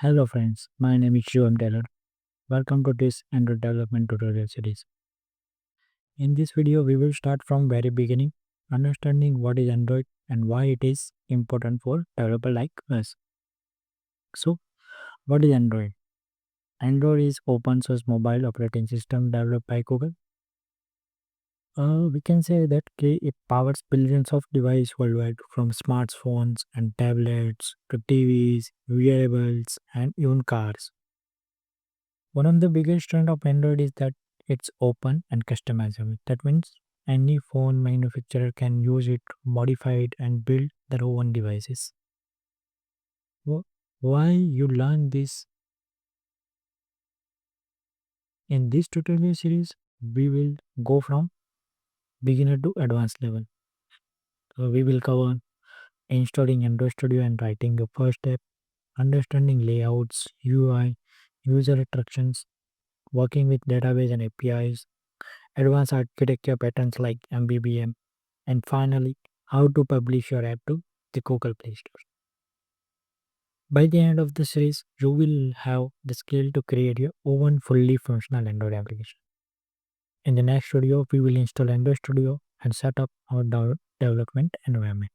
Hello friends, my name is Shivam Taylor. Welcome to this Android development tutorial series. In this video, we will start from very beginning, understanding what is Android and why it is important for developer like us. So, what is Android? Android is open source mobile operating system developed by Google. We can say that it powers billions of devices worldwide, from smartphones and tablets to TVs, wearables, and even cars. One of the biggest strengths of Android is that it's open and customizable. That means any phone manufacturer can use it, modify it, and build their own devices. Why you learn this in this tutorial series? We will go from beginner to advanced level. So we will cover installing Android Studio and writing the first step, understanding layouts, UI, user instructions, working with database and APIs, advanced architecture patterns like MBBM, and finally, how to publish your app to the Google Play Store. By the end of the series, you will have the skill to create your own fully functional Android application. In the next video, we will install Android Studio and set up our development environment.